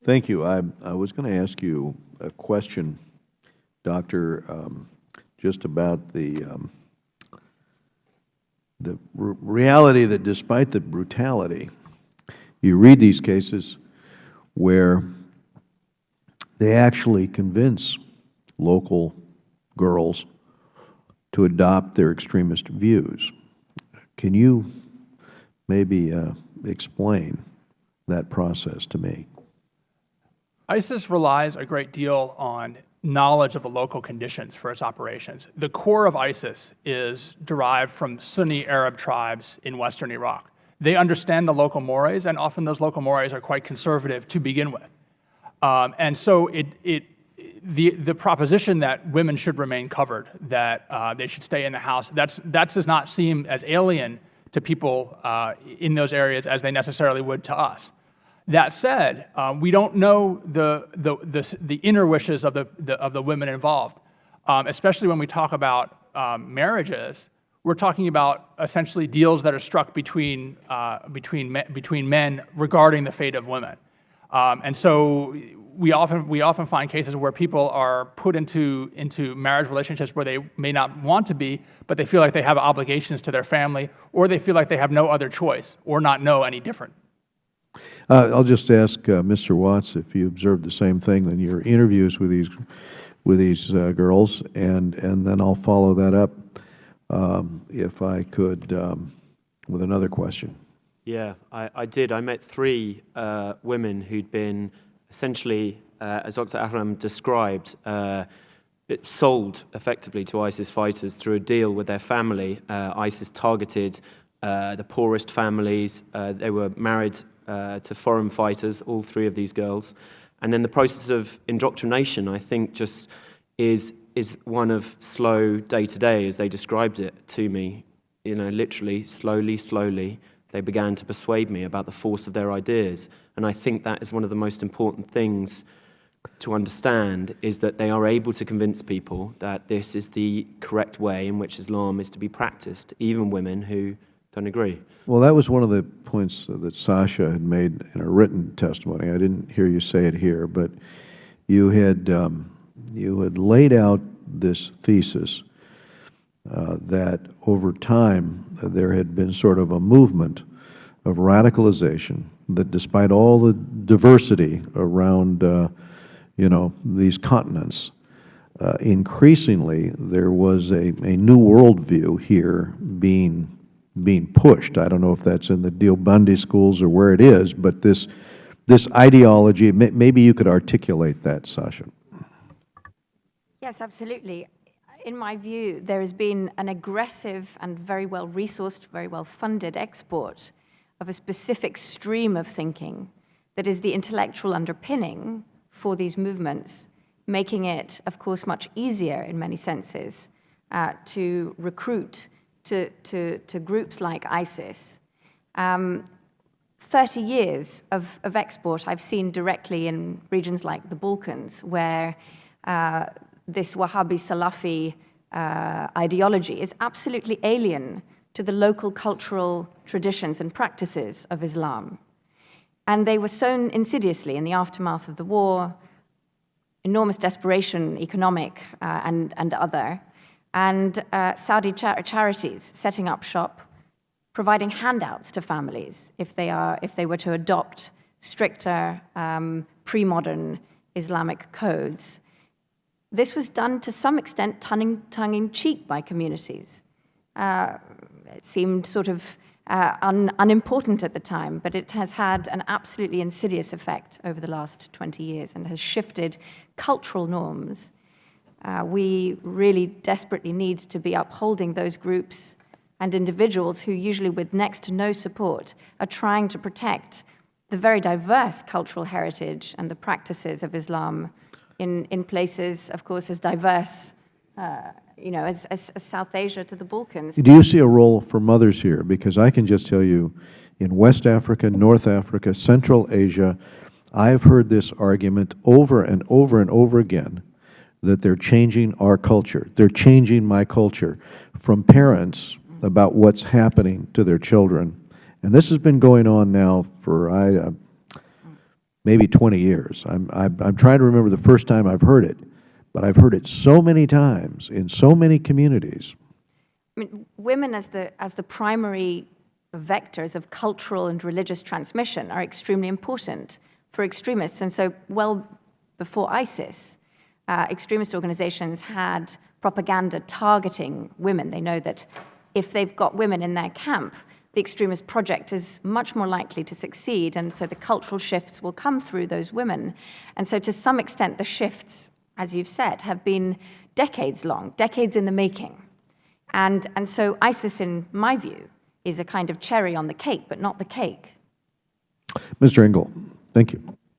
Thank you. I was going to ask you a question, Doctor, just about the reality that despite the brutality, you read these cases where they actually convince local girls to adopt their extremist views. Can you maybe explain that process to me? ISIS relies a great deal on knowledge of the local conditions for its operations. The core of ISIS is derived from Sunni Arab tribes in western Iraq. They understand the local mores, and often those local mores are quite conservative to begin with. And so the proposition that women should remain covered, that they should stay in the house, that does not seem as alien to people in those areas as they necessarily would to us. That said, we don't know the inner wishes of the women involved, especially when we talk about marriages. We're talking about essentially deals that are struck between men regarding the fate of women, and so we often find cases where people are put into marriage relationships where they may not want to be, but they feel like they have obligations to their family, or they feel like they have no other choice or not know any different. I'll just ask Mr. Watts if you observed the same thing in your interviews with these girls, and then I'll follow that up, if I could, with another question. Yeah, I did. I met three women who'd been essentially, as Dr. Ahram described, sold effectively to ISIS fighters through a deal with their family. ISIS targeted the poorest families. They were married to foreign fighters, all three of these girls. And then the process of indoctrination, I think, just is one of slow day-to-day, as they described it to me. You know, literally, slowly, they began to persuade me about the force of their ideas. And I think that is one of the most important things to understand, is that they are able to convince people that this is the correct way in which Islam is to be practiced, even women who don't agree. Well, that was one of the points that Sasha had made in a written testimony. I didn't hear you say it here, but you had laid out this thesis that over time there had been sort of a movement of radicalization, that despite all the diversity around these continents, increasingly there was a new worldview here being pushed. I don't know if that's in the Deobandi schools or where it is, but this ideology, maybe you could articulate that, Sasha. Yes, absolutely. In my view, there has been an aggressive and very well resourced, very well funded export of a specific stream of thinking that is the intellectual underpinning for these movements, making it, of course, much easier in many senses to recruit to groups like ISIS. 30 years of export I've seen directly in regions like the Balkans, where this Wahhabi Salafi ideology is absolutely alien to the local cultural traditions and practices of Islam. And they were sown insidiously in the aftermath of the war, enormous desperation, economic and other, and Saudi charities setting up shop, providing handouts to families if they were to adopt stricter pre-modern Islamic codes. This was done to some extent tongue-in-cheek by communities. It seemed sort of unimportant at the time, but it has had an absolutely insidious effect over the last 20 years and has shifted cultural norms. We really desperately need to be upholding those groups and individuals who, usually with next to no support, are trying to protect the very diverse cultural heritage and the practices of Islam in places, of course, as diverse as South Asia to the Balkans. Do you see a role for mothers here? Because I can just tell you, in West Africa, North Africa, Central Asia, I have heard this argument over and over and over again, that they're changing our culture. They're changing my culture, from parents about what's happening to their children. And this has been going on now for maybe 20 years. I'm trying to remember the first time I've heard it, but I've heard it so many times in so many communities. I mean, women as the primary vectors of cultural and religious transmission are extremely important for extremists. And so well before ISIS, extremist organizations had propaganda targeting women. They know that if they've got women in their camp, the extremist project is much more likely to succeed, and so the cultural shifts will come through those women. And so to some extent, the shifts, as you've said, have been decades long, decades in the making. And so ISIS, in my view, is a kind of cherry on the cake, but not the cake. Mr. Engel, thank you.